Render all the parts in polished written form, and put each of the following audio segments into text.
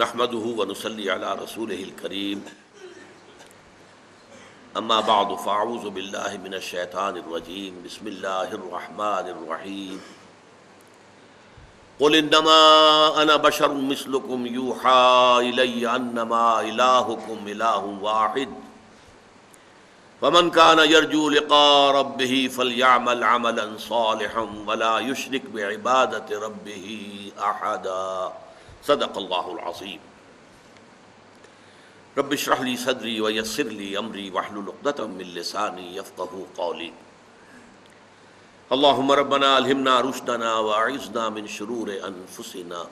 نحمده ونصلي على رسوله الكريم اما بعد فاعوذ بالله من الشیطان الرجیم بسم اللہ الرحمن الرحیم قل انما انا بشر مثلكم يوحى الي انما الهكم اله واحد فمن كان يرجو لقاء ربه فليعمل عملا صالحا ولا يشرك بعبادة ربه احدا صدق اللہ العظیم رب اشرح لی صدری ویسر لی امری واحلل عقدۃ من لسانی یفقہوا قولی اللہم ربنا الہمنا رشدنا واعذنا من شرور انفسنا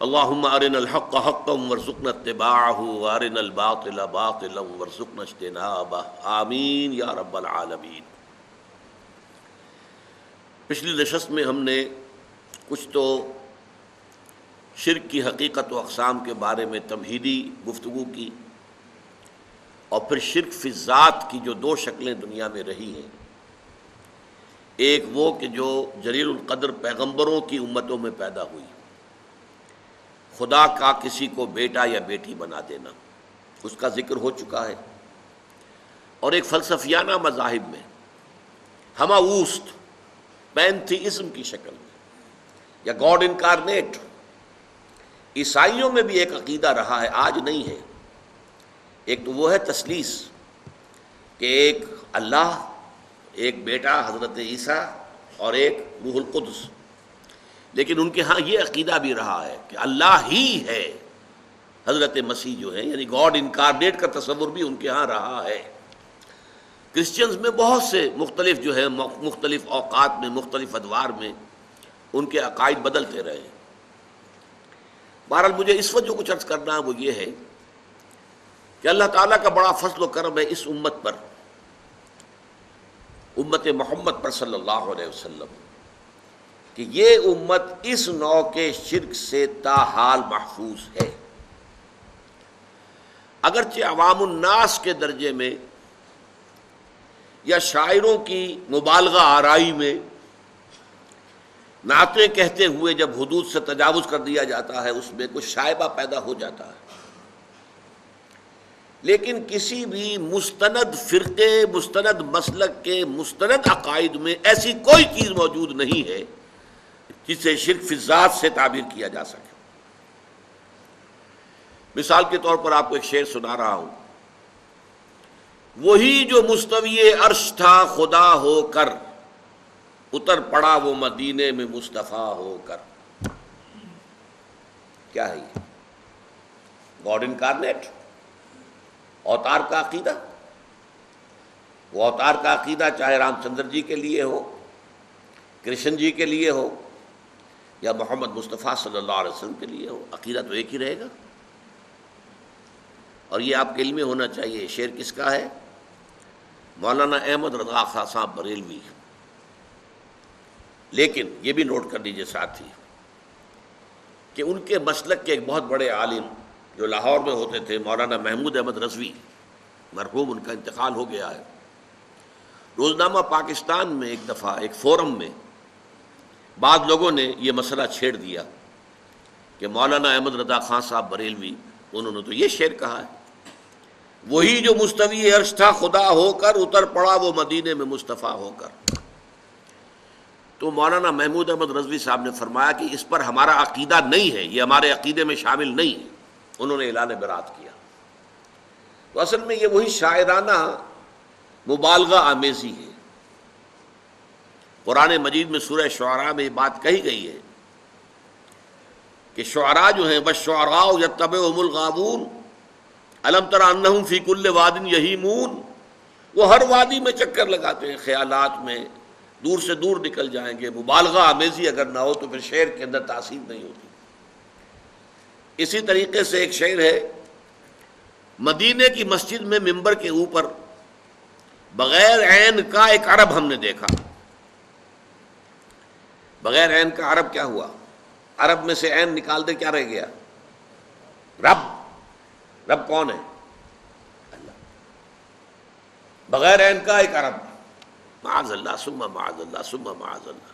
اللہم ارنا الحق حقا وارزقنا اتباعہ وارنا الباطل باطلا وارزقنا اجتنابہ آمین یا رب العالمین۔ پچھلی نشست میں ہم نے کچھ تو شرک کی حقیقت و اقسام کے بارے میں تمہیدی گفتگو کی، اور پھر شرک فی الذات کی جو دو شکلیں دنیا میں رہی ہیں، ایک وہ کہ جو جلیل القدر پیغمبروں کی امتوں میں پیدا ہوئی، خدا کا کسی کو بیٹا یا بیٹی بنا دینا، اس کا ذکر ہو چکا ہے، اور ایک فلسفیانہ مذاہب میں ہمہ اوست پینتھیزم کی شکل میں یا گاڈ انکارنیٹ، عیسائیوں میں بھی ایک عقیدہ رہا ہے، آج نہیں ہے۔ ایک تو وہ ہے تثلیث کہ ایک اللہ، ایک بیٹا حضرت عیسیٰ اور ایک روح القدس، لیکن ان کے ہاں یہ عقیدہ بھی رہا ہے کہ اللہ ہی ہے حضرت مسیح جو ہے، یعنی گاڈ انکارنیٹ کا تصور بھی ان کے ہاں رہا ہے۔ کرسچنز میں بہت سے مختلف جو ہے مختلف اوقات میں مختلف ادوار میں ان کے عقائد بدلتے رہے۔ بہرحال مجھے اس وقت جو کچھ عرض کرنا ہے وہ یہ ہے کہ اللہ تعالیٰ کا بڑا فضل و کرم ہے اس امت پر، امت محمد پر صلی اللہ علیہ وسلم، کہ یہ امت اس نوع کے شرک سے تاحال محفوظ ہے۔ اگرچہ عوام الناس کے درجے میں یا شاعروں کی مبالغہ آرائی میں نعتیں کہتے ہوئے جب حدود سے تجاوز کر دیا جاتا ہے، اس میں کچھ شائبہ پیدا ہو جاتا ہے، لیکن کسی بھی مستند فرقے، مستند مسلک کے مستند عقائد میں ایسی کوئی چیز موجود نہیں ہے جسے شرک فی الذات سے تعبیر کیا جا سکے۔ مثال کے طور پر آپ کو ایک شعر سنا رہا ہوں، وہی جو مستوی عرش تھا خدا ہو کر، اتر پڑا وہ مدینے میں مصطفیٰ ہو کر۔ کیا ہے یہ؟ گاڈ انکارنیٹ، اوتار کا عقیدہ۔ وہ اوتار کا عقیدہ چاہے رام چندر جی کے لیے ہو، کرشن جی کے لیے ہو، یا محمد مصطفیٰ صلی اللہ علیہ وسلم کے لیے ہو، عقیدہ تو ایک ہی رہے گا۔ اور یہ آپ کے علم میں ہونا چاہیے، شعر کس کا ہے؟ مولانا احمد رضا خان صاحب بریلوی۔ لیکن یہ بھی نوٹ کر لیجیے ساتھ ہی کہ ان کے مسلک کے ایک بہت بڑے عالم جو لاہور میں ہوتے تھے، مولانا محمود احمد رضوی، مرحوم، ان کا انتقال ہو گیا ہے۔ روزنامہ پاکستان میں ایک دفعہ ایک فورم میں بعض لوگوں نے یہ مسئلہ چھیڑ دیا کہ مولانا احمد رضا خان صاحب بریلوی، انہوں نے تو یہ شعر کہا ہے، وہی جو مستوی عرش تھا خدا ہو کر، اتر پڑا وہ مدینے میں مصطفیٰ ہو کر۔ تو مولانا محمود احمد رضوی صاحب نے فرمایا کہ اس پر ہمارا عقیدہ نہیں ہے، یہ ہمارے عقیدے میں شامل نہیں ہے۔ انہوں نے اعلان برات کیا۔ تو اصل میں یہ وہی شاعرانہ مبالغہ آمیزی ہے۔ قرآن مجید میں سورہ شعراء میں یہ بات کہی گئی ہے کہ شعراء جو ہیں والشعراء یتبعہم الغاوون الم تر انہم فی کل واد یہیمون، وہ ہر وادی میں چکر لگاتے ہیں، خیالات میں دور سے دور نکل جائیں گے۔ مبالغہ آمیزی اگر نہ ہو تو پھر شعر کے اندر تاثیر نہیں ہوتی۔ اسی طریقے سے ایک شعر ہے، مدینے کی مسجد میں ممبر کے اوپر بغیر عین کا ایک عرب ہم نے دیکھا۔ بغیر عین کا عرب کیا ہوا؟ عرب میں سے عین نکال دے کیا رہ گیا؟ رب۔ رب کون ہے؟ اللہ۔ بغیر عین کا ایک عرب، معاذ اللہ ثم معاذ اللہ ثم معاذ اللہ۔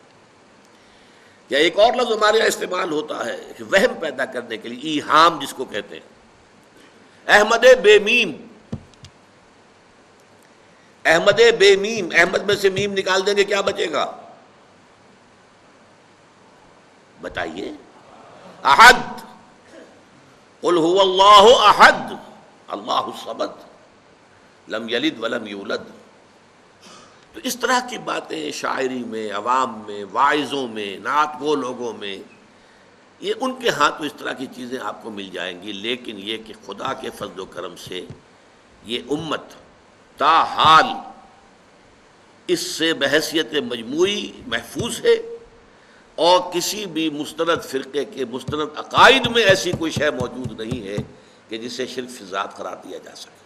یا ایک اور لفظ ہمارے یہاں استعمال ہوتا ہے کہ وہم پیدا کرنے کے لیے، ایہام جس کو کہتے ہیں۔ احمد بے میم، احمد بے میم، احمد میں سے میم نکال دیں گے کیا بچے گا؟ بتائیے۔ احد، قل هو اللہ احد اللہ الصمد لم یلد ولم یولد۔ تو اس طرح کی باتیں شاعری میں، عوام میں، واعظوں میں، نعت گو لوگوں میں، یہ ان کے ہاں تو اس طرح کی چیزیں آپ کو مل جائیں گی، لیکن یہ کہ خدا کے فضل و کرم سے یہ امت تاحال اس سے بحیثیت مجموعی محفوظ ہے، اور کسی بھی مستند فرقے کے مستند عقائد میں ایسی کوئی شے موجود نہیں ہے کہ جسے شرک فی ذات قرار دیا جا سکے۔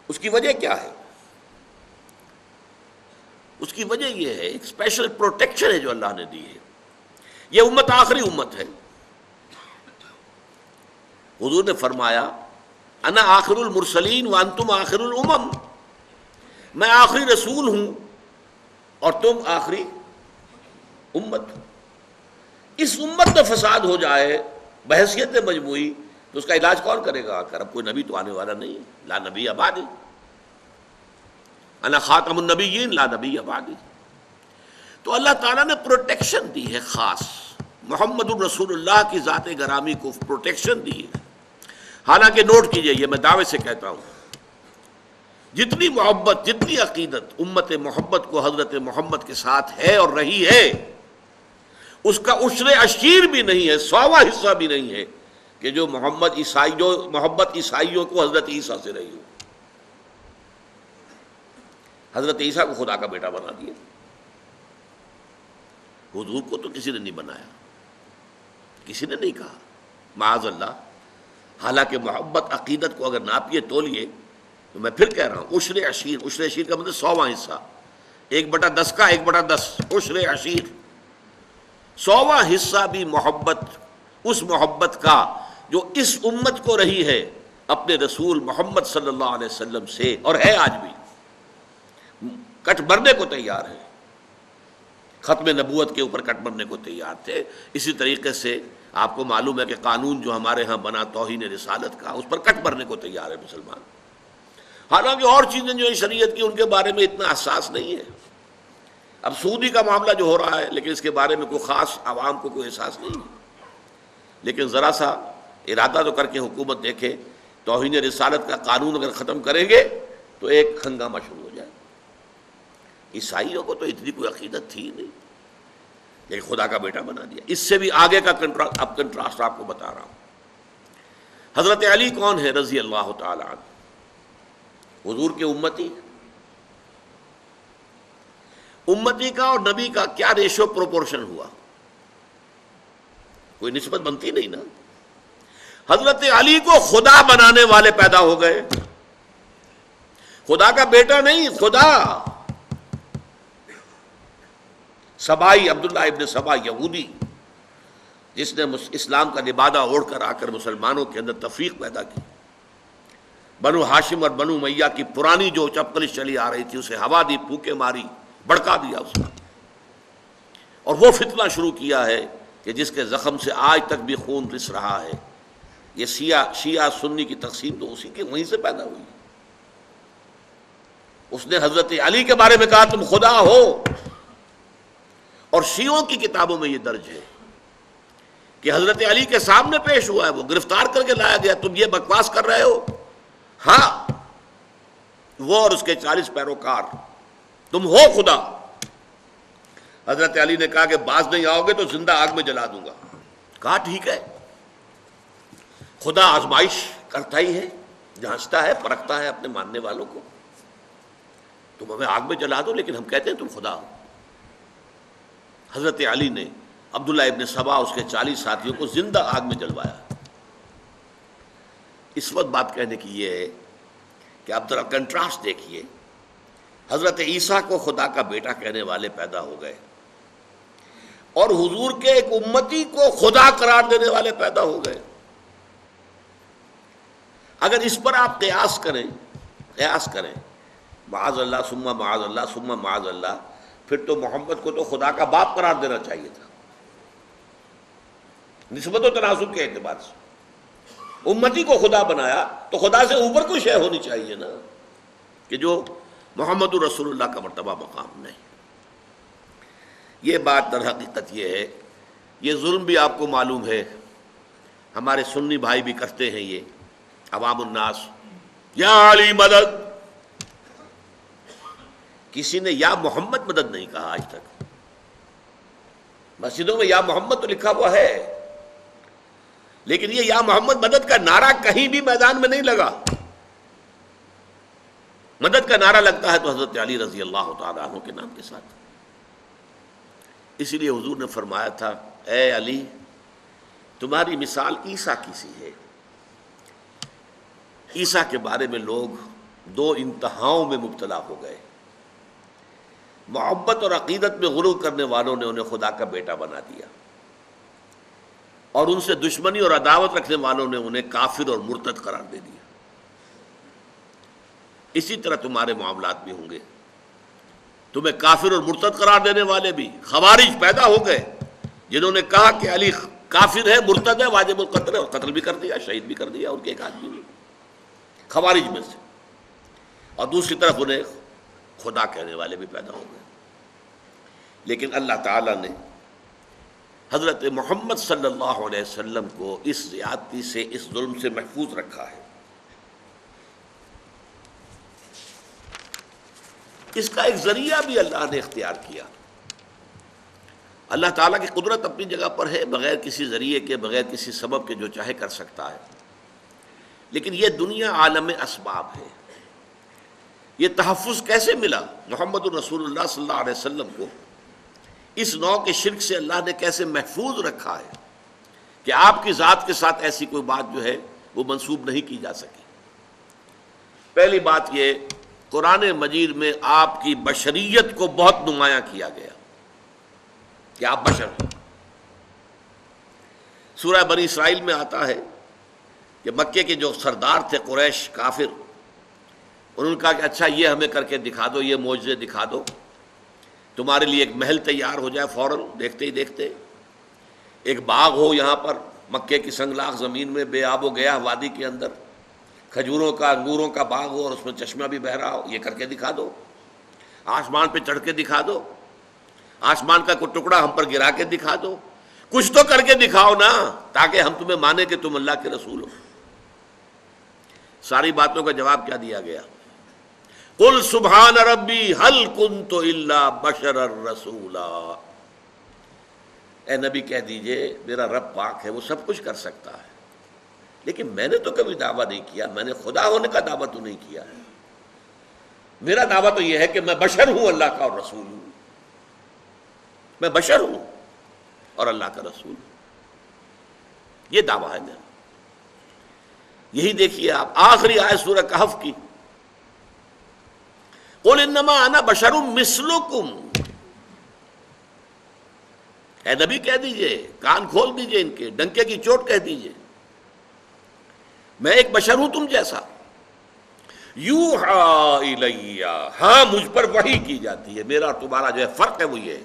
اس کی وجہ کیا ہے؟ اس کی وجہ یہ ہے، ایک اسپیشل پروٹیکشن ہے جو اللہ نے دی ہے۔ یہ امت آخری امت ہے۔ حضور نے فرمایا انا آخر المرسلین وانتم آخر الامم، میں آخری رسول ہوں اور تم آخری امت۔ اس امت میں فساد ہو جائے بحیثیت مجموعی تو اس کا علاج کون کرے گا؟ آ کر اب کوئی نبی تو آنے والا نہیں ہے، لا نبی بعدی، انا خاتم النبیین لا نبی بعدی۔ تو اللہ تعالیٰ نے پروٹیکشن دی ہے خاص، محمد الرسول اللہ کی ذات گرامی کو پروٹیکشن دی ہے۔ حالانکہ نوٹ کیجئے، یہ میں دعوے سے کہتا ہوں، جتنی محبت، جتنی عقیدت امت محمد کو حضرت محمد کے ساتھ ہے اور رہی ہے، اس کا عشر عشیر بھی نہیں ہے، 100واں حصہ بھی نہیں ہے کہ جو محبت عیسائیوں کو حضرت عیسیٰ سے رہی ہو۔ حضرت عیسیٰ کو خدا کا بیٹا بنا دیا، حضور کو تو کسی نے نہیں بنایا، کسی نے نہیں کہا، معاذ اللہ۔ حالانکہ محبت عقیدت کو اگر ناپیے تولیے تو میں پھر کہہ رہا ہوں، عشر عشیر، عشر عشیر کا مطلب 100واں حصہ، 1/10 کا 1/10 عشر عشیر، 100واں حصہ بھی محبت، اس محبت کا جو اس امت کو رہی ہے اپنے رسول محمد صلی اللہ علیہ وسلم سے، اور ہے آج بھی، کٹ مرنے کو تیار ہے۔ ختم نبوت کے اوپر کٹ مرنے کو تیار تھے۔ اسی طریقے سے آپ کو معلوم ہے کہ قانون جو ہمارے ہاں بنا توہین رسالت کا، اس پر کٹ مرنے کو تیار ہے مسلمان۔ حالانکہ اور چیزیں جو ہیں شریعت کی، ان کے بارے میں اتنا حساس نہیں ہے۔ اب سودی کا معاملہ جو ہو رہا ہے، لیکن اس کے بارے میں کوئی خاص عوام کو کوئی احساس نہیں ہے، لیکن ذرا سا ارادہ تو کر کے حکومت دیکھے، توہین رسالت کا قانون اگر ختم کریں گے تو ایک ہنگامہ شروع ہو جائے۔ عیسائیوں کو تو اتنی کوئی عقیدت تھی نہیں، لیکن خدا کا بیٹا بنا دیا۔ اس سے بھی آگے کا کنٹراسٹ آپ کو بتا رہا ہوں۔ حضرت علی کون ہے رضی اللہ تعالی عنہ؟ حضور کے امتی۔ امتی کا اور نبی کا کیا ریشو پروپورشن ہوا؟ کوئی نسبت بنتی نہیں نا۔ حضرت علی کو خدا بنانے والے پیدا ہو گئے، خدا کا بیٹا نہیں، خدا۔ سبائی، عبداللہ ابن سبا یہودی، جس نے اسلام کا لبادہ اوڑھ کر آ کر مسلمانوں کے اندر تفریق پیدا کی، بنو ہاشم اور بنو امیہ کی پرانی جو چپکلش چلی آ رہی تھی اسے ہوا دی، پھونکے ماری، بڑکا دیا اس کا، اور وہ فتنہ شروع کیا ہے کہ جس کے زخم سے آج تک بھی خون رس رہا ہے۔ یہ شیعہ سنی کی تقسیم تو اسی کے وہیں سے پیدا ہوئی۔ اس نے حضرت علی کے بارے میں کہا تم خدا ہو، اور شیعوں کی کتابوں میں یہ درج ہے کہ حضرت علی کے سامنے پیش ہوا ہے، وہ گرفتار کر کے لایا گیا، تم یہ بکواس کر رہے ہو؟ ہاں، وہ اور اس کے 40 پیروکار، تم ہو خدا؟ حضرت علی نے کہا کہ باز نہیں آؤ گے تو زندہ آگ میں جلا دوں گا۔ کہا ٹھیک ہے، خدا آزمائش کرتا ہی ہے، جانچتا ہے، پرکھتا ہے اپنے ماننے والوں کو، تم ہمیں آگ میں جلا دو لیکن ہم کہتے ہیں تم خدا ہو۔ حضرت علی نے عبداللہ ابن سبا اس کے 40 ساتھیوں کو زندہ آگ میں جلوایا۔ اس وقت بات کہنے کی یہ ہے کہ آپ ذرا کنٹراسٹ دیکھیے، حضرت عیسیٰ کو خدا کا بیٹا کہنے والے پیدا ہو گئے، اور حضور کے ایک امتی کو خدا قرار دینے والے پیدا ہو گئے۔ اگر اس پر آپ قیاس کریں معاذ اللہ ثم معاذ اللہ ثم معاذ اللہ، پھر تو محمد کو تو خدا کا باپ قرار دینا چاہیے تھا نسبت و تناسب کے اعتبار سے. امتی کو خدا بنایا تو خدا سے اوپر کوئی شے ہونی چاہیے نا کہ جو محمد رسول اللہ کا مرتبہ مقام نہیں. یہ بات در حقیقت یہ ہے. یہ ظلم بھی آپ کو معلوم ہے، ہمارے سنی بھائی بھی کرتے ہیں. یہ عوام الناس یا علی مدد، کسی نے یا محمد مدد نہیں کہا آج تک. مسجدوں میں یا محمد تو لکھا ہوا ہے، لیکن یہ یا محمد مدد کا نعرہ کہیں بھی میدان میں نہیں لگا. مدد کا نعرہ لگتا ہے تو حضرت علی رضی اللہ تعالیٰ عنہ کے نام کے ساتھ. اسی لیے حضور نے فرمایا تھا اے علی تمہاری مثال عیسیٰ کی سی ہے. عیسیٰ کے بارے میں لوگ دو انتہاؤں میں مبتلا ہو گئے. محبت اور عقیدت میں غلو کرنے والوں نے انہیں خدا کا بیٹا بنا دیا، اور ان سے دشمنی اور عداوت رکھنے والوں نے انہیں کافر اور مرتد قرار دے دیا. اسی طرح تمہارے معاملات بھی ہوں گے. تمہیں کافر اور مرتد قرار دینے والے بھی خوارج پیدا ہو گئے، جنہوں نے کہا کہ علی کافر ہے، مرتد ہے، واجب القتل ہے، اور قتل بھی کر دیا، شہید بھی کر دیا ان کے ایک آدمی نے خوارج میں سے. اور دوسری طرف انہیں خدا کہنے والے بھی پیدا ہو گئے. لیکن اللہ تعالیٰ نے حضرت محمد صلی اللہ علیہ وسلم کو اس زیادتی سے، اس ظلم سے محفوظ رکھا ہے. اس کا ایک ذریعہ بھی اللہ نے اختیار کیا. اللہ تعالیٰ کی قدرت اپنی جگہ پر ہے، بغیر کسی ذریعے کے، بغیر کسی سبب کے جو چاہے کر سکتا ہے. لیکن یہ دنیا عالم اسباب ہے. یہ تحفظ کیسے ملا محمد الرسول اللہ صلی اللہ علیہ وسلم کو؟ اس نوع کے شرک سے اللہ نے کیسے محفوظ رکھا ہے کہ آپ کی ذات کے ساتھ ایسی کوئی بات جو ہے وہ منسوب نہیں کی جا سکی. پہلی بات یہ، قرآن مجید میں آپ کی بشریت کو بہت نمایاں کیا گیا کہ آپ بشر ہیں. سورہ بنی اسرائیل میں آتا ہے کہ مکے کے جو سردار تھے قریش کافر، انہوں نے کہا کہ اچھا یہ ہمیں کر کے دکھا دو، یہ معجزے دکھا دو، تمہارے لیے ایک محل تیار ہو جائے فوراً دیکھتے ہی دیکھتے، ایک باغ ہو یہاں پر مکے کی سنگلاخ زمین میں بے آب و گیا وادی کے اندر، کھجوروں کا انگوروں کا باغ ہو اور اس میں چشمہ بھی بہہ رہا ہو، یہ کر کے دکھا دو. آسمان پہ چڑھ کے دکھا دو، آسمان کا کوئی ٹکڑا ہم پر گرا کے دکھا دو، کچھ تو کر کے دکھاؤ نا تاکہ ہم تمہیں مانیں کہ تم اللہ کے رسول ہو. ساری باتوں کا جواب کیا دیا گیا؟ قل سبحان ربی هل کنت الا بشرا رسولا. اے نبی کہہ دیجئے میرا رب پاک ہے، وہ سب کچھ کر سکتا ہے، لیکن میں نے تو کبھی دعویٰ نہیں کیا، میں نے خدا ہونے کا دعویٰ تو نہیں کیا ہے. میرا دعویٰ تو یہ ہے کہ میں بشر ہوں، اللہ کا اور رسول ہوں. میں بشر ہوں اور اللہ کا رسول ہوں، یہ دعویٰ ہے میرا. یہی دیکھیے آپ آخری آیت سورہ کہف کی، قل انما انا بشر مثلکم. اے نبی کہہ دیجئے، کان کھول دیجئے، ان کے ڈنکے کی چوٹ کہہ دیجئے، میں ایک بشر ہوں تم جیسا. یوحا الی، ہاں مجھ پر وحی کی جاتی ہے. میرا اور تمہارا جو ہے فرق ہے وہ یہ ہے،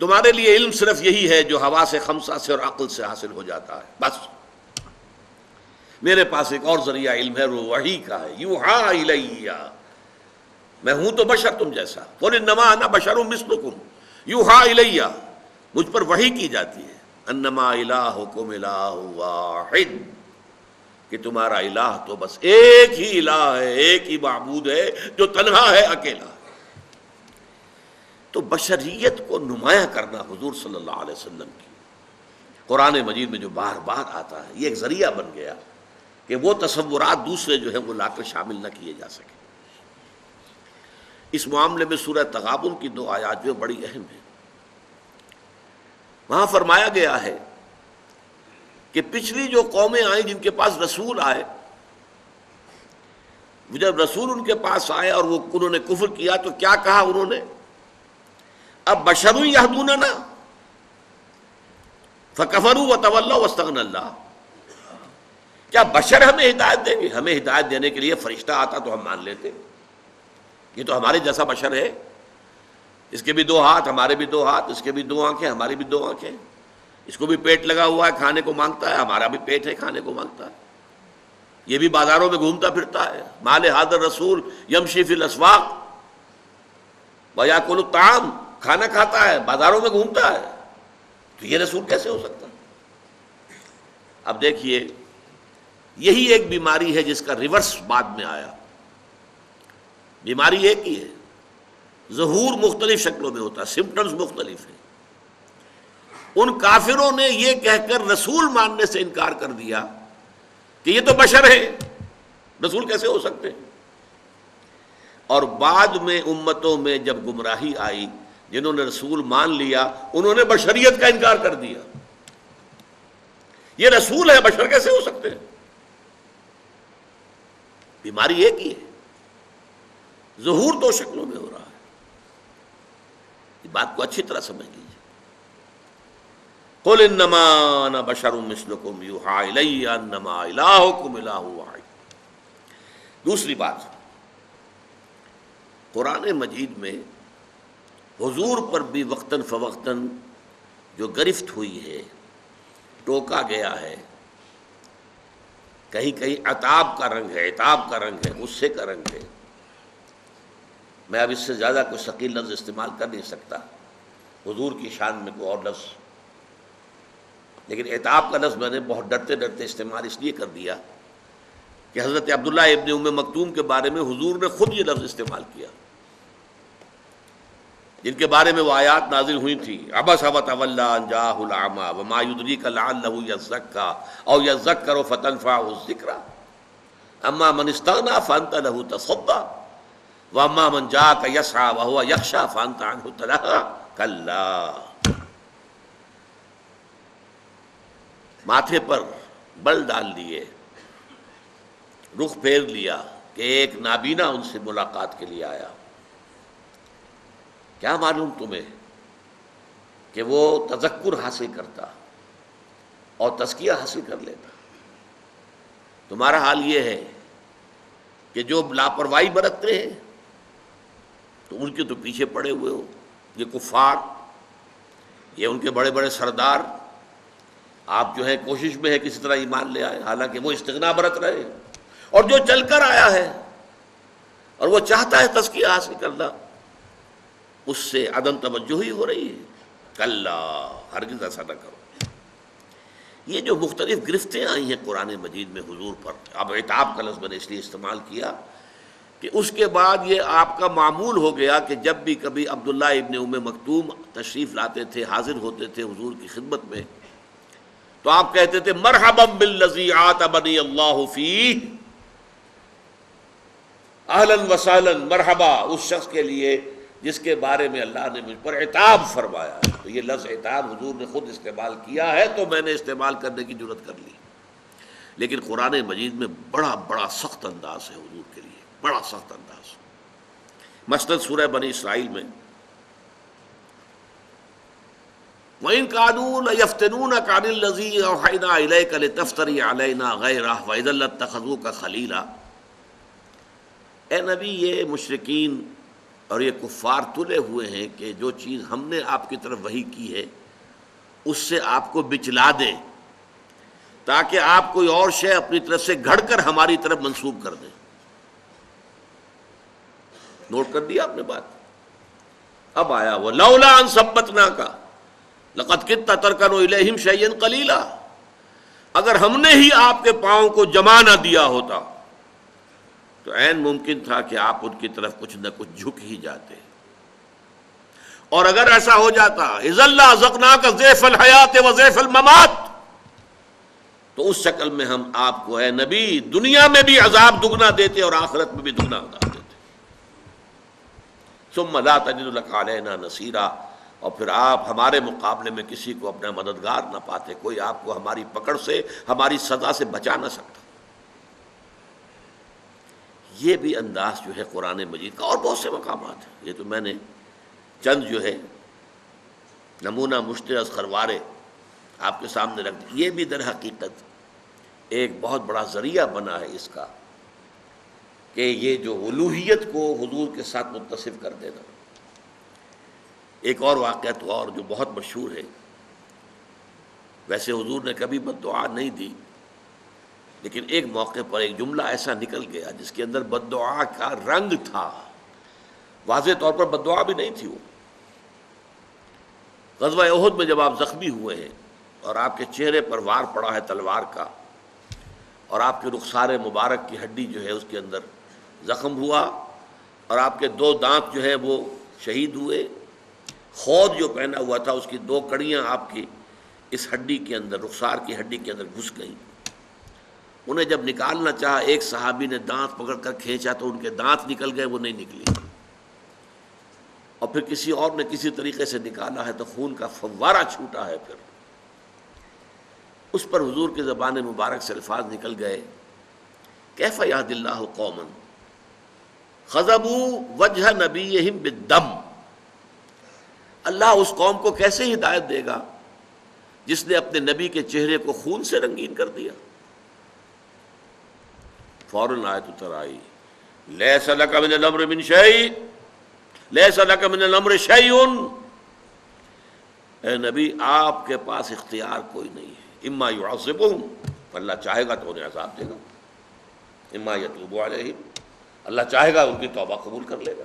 تمہارے لیے علم صرف یہی ہے جو حواس خمسہ سے اور عقل سے حاصل ہو جاتا ہے، بس. میرے پاس ایک اور ذریعہ علم ہے، وہ وحی کا ہے. یوحا الی، میں ہوں تو بشر تم جیسا. قل انما انا بشر مثلکم یوحا الی، مجھ پر وحی کی جاتی ہے. انما الہکم الہ واحد، کہ تمہارا الہ تو بس ایک ہی الہ ہے، ایک ہی معبود ہے جو تنہا ہے، اکیلا ہے. تو بشریت کو نمایاں کرنا حضور صلی اللہ علیہ وسلم کی قرآن مجید میں جو بار بار آتا ہے، یہ ایک ذریعہ بن گیا کہ وہ تصورات دوسرے جو ہیں وہ لا کر شامل نہ کیے جا سکیں. اس معاملے میں سورہ تغابن کی 2 آیات جو بڑی اہم ہیں. وہاں فرمایا گیا ہے کہ پچھلی جو قومیں آئیں جن کے پاس رسول آئے، جب رسول ان کے پاس آئے اور وہ انہوں نے کفر کیا تو کیا کہا انہوں نے؟ اب بشر یہدوننا فکفروا وتولوا واستغنى اللہ. کیا بشر ہمیں ہدایت دیں گے؟ ہمیں ہدایت دینے کے لیے فرشتہ آتا تو ہم مان لیتے، یہ تو ہمارے جیسا بشر ہے. اس کے بھی 2 ہاتھ، ہمارے بھی 2 ہاتھ، اس کے بھی 2 آنکھیں، ہماری بھی 2 آنکھیں، اس کو بھی پیٹ لگا ہوا ہے، کھانے کو مانگتا ہے، ہمارا بھی پیٹ ہے، کھانے کو مانگتا ہے، یہ بھی بازاروں میں گھومتا پھرتا ہے، مال ھذا الرسول یمشی فی الاسواق ویاکل الطعام، کھانا کھاتا ہے، بازاروں میں گھومتا ہے، تو یہ رسول کیسے ہو سکتا؟ اب دیکھیے یہی ایک بیماری ہے جس کا ریورس بعد میں آیا. بیماری ایک ہی ہے، ظہور مختلف شکلوں میں ہوتا ہے، سمپٹمز مختلف ہیں. ان کافروں نے یہ کہہ کر رسول ماننے سے انکار کر دیا کہ یہ تو بشر ہے، رسول کیسے ہو سکتے ہیں. اور بعد میں امتوں میں جب گمراہی آئی، جنہوں نے رسول مان لیا انہوں نے بشریت کا انکار کر دیا. یہ رسول ہے، بشر کیسے ہو سکتے ہیں؟ بیماری ایک ہی ہے، ظہور دو شکلوں میں ہو رہا ہے. اس بات کو اچھی طرح سمجھ لیجیے. قل انما انا بشر مثلکم یوحی الی انما الہکم الہ واحد. دوسری بات، قرآن مجید میں حضور پر بھی وقتاً فوقتاً جو گرفت ہوئی ہے، ٹوکا گیا ہے، کہیں کہیں عتاب کا رنگ ہے، عتاب کا رنگ ہے، غصے کا رنگ ہے. میں اب اس سے زیادہ کوئی ثقیل لفظ استعمال کر نہیں سکتا حضور کی شان میں کوئی اور لفظ، لیکن عتاب کا لفظ میں نے بہت ڈرتے ڈرتے استعمال اس لیے کر دیا کہ حضرت عبداللہ ابن ام مکتوم کے بارے میں حضور نے خود یہ لفظ استعمال کیا، جن کے بارے میں وہ آیات نازل ہوئی تھی. عبس وتولی ان جاءہ الاعمی وما یدریک لعلہ یزکی او یذکر فتنفعہ الذکریٰ اما من استغنی فانت لہ تصدی واما من جاءک یسعی وہو یخشی فانت عنہ تلہی کلا. ماتھے پر بل ڈال لیے، رخ پھیر لیا کہ ایک نابینا ان سے ملاقات کے لیے آیا. کیا معلوم تمہیں کہ وہ تذکر حاصل کرتا اور تزکیہ حاصل کر لیتا. تمہارا حال یہ ہے کہ جو لاپرواہی برتتے ہیں تو ان کے تو پیچھے پڑے ہوئے ہو. یہ کفار، یہ ان کے بڑے بڑے سردار، آپ جو ہے کوشش میں ہے کسی طرح ایمان لے آئے، حالانکہ وہ استغنا برت رہے. اور جو چل کر آیا ہے اور وہ چاہتا ہے تزکیہ حاصل کرنا، اس سے عدم توجہی ہو رہی ہے. کلا، ہرگز ایسا نہ کرو. یہ جو مختلف گرفتیں آئی ہیں قرآن مجید میں حضور پر، اب عتاب کا لفظ میں نے اس لیے استعمال کیا کہ اس کے بعد یہ آپ کا معمول ہو گیا کہ جب بھی کبھی عبداللہ ابن ام مکتوم تشریف لاتے تھے، حاضر ہوتے تھے حضور کی خدمت میں، تو آپ کہتے تھے مرحبا بالذی عاتبنی اللہ فیہ، اہلا وسہلا، مرحبا اس شخص کے لیے جس کے بارے میں اللہ نے مجھ پر عتاب فرمایا. تو یہ لفظ عتاب حضور نے خود استعمال کیا ہے تو میں نے استعمال کرنے کی جرات کر لی. لیکن قرآن مجید میں بڑا بڑا سخت انداز ہے حضور کے لیے، بڑا سخت انداز. مثلاً سورہ بنی اسرائیل میں وَإِن كَانُوا لَيَفْتِنُونَكَ عَنِ الَّذِي أَوْحَيْنَا إِلَيْكَ لِتَفْتَرِيَ عَلَيْنَا غَيْرَهُ وَإِذًا لَاتَّخَذُوكَ خَلِيلًا. اے نبی، یہ مشرکین اور یہ کفار تلے ہوئے ہیں کہ جو چیز ہم نے آپ کی طرف وحی کی ہے اس سے آپ کو بچلا دیں تاکہ آپ کوئی اور شے اپنی طرف سے گھڑ کر ہماری طرف منسوب کر دیں. نوٹ کر دیا آپ نے بات. اب آیا وہ لولا ان ثبتناک لقد کدت ترکن الیہم شیئا قلیلا. اگر ہم نے ہی آپ کے پاؤں کو جما نہ دیا ہوتا تو عین ممکن تھا کہ آپ ان کی طرف کچھ نہ کچھ جھک ہی جاتے. اور اگر ایسا ہو جاتا اذا لأذقناک ضعف الحیات وضعف الممات، تو اس شکل میں ہم آپ کو اے نبی دنیا میں بھی عذاب دگنا دیتے اور آخرت میں بھی دگنا عذاب دیتے. ثم لا تجد لك علینا نصیرا، اور پھر آپ ہمارے مقابلے میں کسی کو اپنا مددگار نہ پاتے، کوئی آپ کو ہماری پکڑ سے، ہماری سزا سے بچا نہ سکتا. یہ بھی انداز جو ہے قرآن مجید کا، اور بہت سے مقامات ہیں. یہ تو میں نے چند جو ہے نمونہ مشترک خروارے آپ کے سامنے رکھ دی. یہ بھی در حقیقت ایک بہت بڑا ذریعہ بنا ہے اس کا کہ یہ جو الوہیت کو حضور کے ساتھ متصف کر دینا. ایک اور واقعہ تو اور جو بہت مشہور ہے، ویسے حضور نے کبھی بد دعا نہیں دی، لیکن ایک موقع پر ایک جملہ ایسا نکل گیا جس کے اندر بد دعا کا رنگ تھا، واضح طور پر بد دعا بھی نہیں تھی وہ۔ غزوہ احد میں جب آپ زخمی ہوئے ہیں اور آپ کے چہرے پر وار پڑا ہے تلوار کا، اور آپ کے رخسار مبارک کی ہڈی جو ہے اس کے اندر زخم ہوا، اور آپ کے 2 دانت جو ہے وہ شہید ہوئے، خود جو پہنا ہوا تھا اس کی 2 کڑیاں آپ کی اس ہڈی کے اندر، رخسار کی ہڈی کے اندر گھس گئیں۔ انہیں جب نکالنا چاہا، ایک صحابی نے دانت پکڑ کر کھینچا تو ان کے دانت نکل گئے، وہ نہیں نکلی، اور پھر کسی اور نے کسی طریقے سے نکالا ہے تو خون کا فوارہ چھوٹا ہے۔ پھر اس پر حضور کی زبان مبارک سے الفاظ نکل گئے، کیف یہد اللہ قوما خضبوا وجہ نبیہم بالدم، اللہ اس قوم کو کیسے ہدایت دے گا جس نے اپنے نبی کے چہرے کو خون سے رنگین کر دیا۔ فوراً آیت اتر آئی، لیس لک من الامر من شیء، لیس لک من الامر شیء، اے نبی آپ کے پاس اختیار کوئی نہیں ہے، اما یعذبہم، اللہ چاہے گا تو انہیں عذاب دے گا، اما یتوب علیہم، اللہ چاہے گا ان کی توبہ قبول کر لے گا،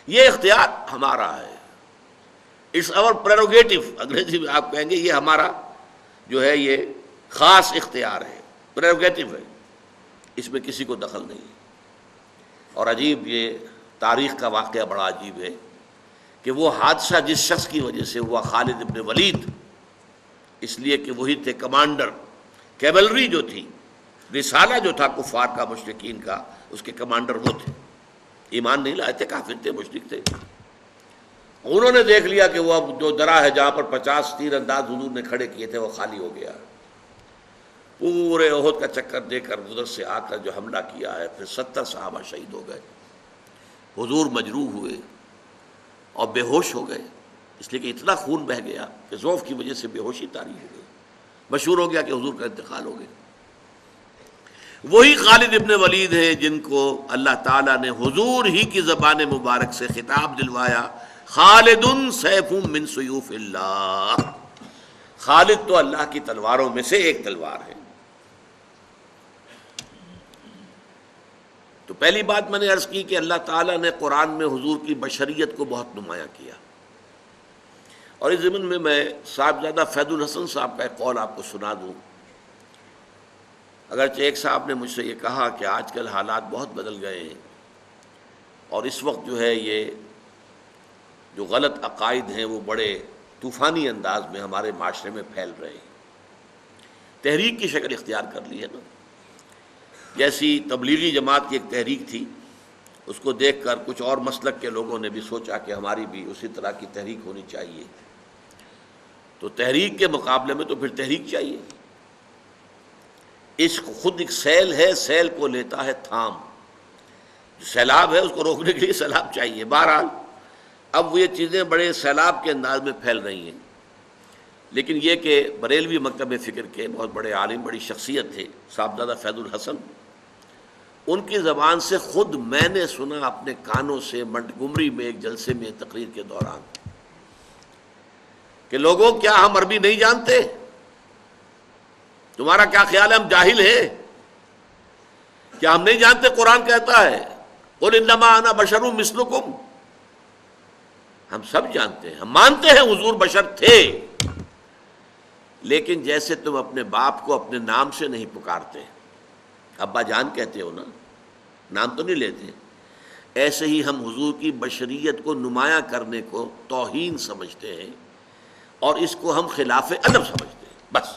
یہ اختیار ہمارا ہے، اٹس اور پریروگیٹو، انگریزی میں آپ کہیں گے یہ ہمارا جو ہے یہ خاص اختیار ہے، پریروگیٹو ہے، اس میں کسی کو دخل نہیں ہے۔ اور عجیب یہ تاریخ کا واقعہ بڑا عجیب ہے کہ وہ حادثہ جس شخص کی وجہ سے ہوا، خالد ابن ولید، اس لیے کہ وہی تھے کمانڈر، کیولری جو تھی، رسالہ جو تھا کفار کا، مشرکین کا، اس کے کمانڈر وہ تھے، ایمان نہیں لائے تھے، کافر تھے، مشرک تھے۔ انہوں نے دیکھ لیا کہ وہ اب جو درہ ہے جہاں پر 50 تیر انداز حضور نے کھڑے کیے تھے وہ خالی ہو گیا، پورے احد کا چکر دے کر ادھر سے آ کر جو حملہ کیا ہے، پھر 70 صحابہ شہید ہو گئے، حضور مجروح ہوئے اور بے ہوش ہو گئے، اس لیے کہ اتنا خون بہہ گیا کہ ذوف کی وجہ سے بے ہوشی طاری ہو گئی، مشہور ہو گیا کہ حضور کا انتقال ہو گیا۔ وہی خالد ابن ولید ہیں جن کو اللہ تعالیٰ نے حضور ہی کی زبان مبارک سے خطاب دلوایا، خالد سیف من سیوف اللہ، خالد تو اللہ کی تلواروں میں سے ایک تلوار ہے۔ تو پہلی بات میں نے عرض کی کہ اللہ تعالیٰ نے قرآن میں حضور کی بشریت کو بہت نمایاں کیا، اور اس ضمن میں صاحبزادہ فیض الحسن صاحب کا ایک قول آپ کو سنا دوں۔ اگرچہ ایک صاحب نے مجھ سے یہ کہا کہ آج کل حالات بہت بدل گئے ہیں، اور اس وقت جو ہے یہ جو غلط عقائد ہیں وہ بڑے طوفانی انداز میں ہمارے معاشرے میں پھیل رہے ہیں، تحریک کی شکل اختیار کر لی ہے نا، جیسی تبلیغی جماعت کی ایک تحریک تھی، اس کو دیکھ کر کچھ اور مسلک کے لوگوں نے بھی سوچا کہ ہماری بھی اسی طرح کی تحریک ہونی چاہیے، تو تحریک کے مقابلے میں تو پھر تحریک چاہیے۔ عشق خود ایک سیل ہے، سیل کو لیتا ہے تھام، جو سیلاب ہے اس کو روکنے کے لیے سیلاب چاہیے۔ بہرحال اب وہ یہ چیزیں بڑے سیلاب کے انداز میں پھیل رہی ہیں، لیکن یہ کہ بریلوی مکتب فکر کے بہت بڑے عالم، بڑی شخصیت تھے صاحبزادہ فیض الحسن، ان کی زبان سے خود میں نے سنا اپنے کانوں سے منٹگمری میں ایک جلسے میں تقریر کے دوران کہ لوگوں کیا ہم عربی نہیں جانتے؟ تمہارا کیا خیال ہے ہم جاہل ہیں؟ کیا ہم نہیں جانتے قرآن کہتا ہے قل انما انا بشر مثلکم؟ ہم سب جانتے ہیں، ہم مانتے ہیں حضور بشر تھے، لیکن جیسے تم اپنے باپ کو اپنے نام سے نہیں پکارتے، ابا جان کہتے ہو نا، نام تو نہیں لیتے، ایسے ہی ہم حضور کی بشریت کو نمایاں کرنے کو توہین سمجھتے ہیں، اور اس کو ہم خلاف ادب سمجھتے ہیں، بس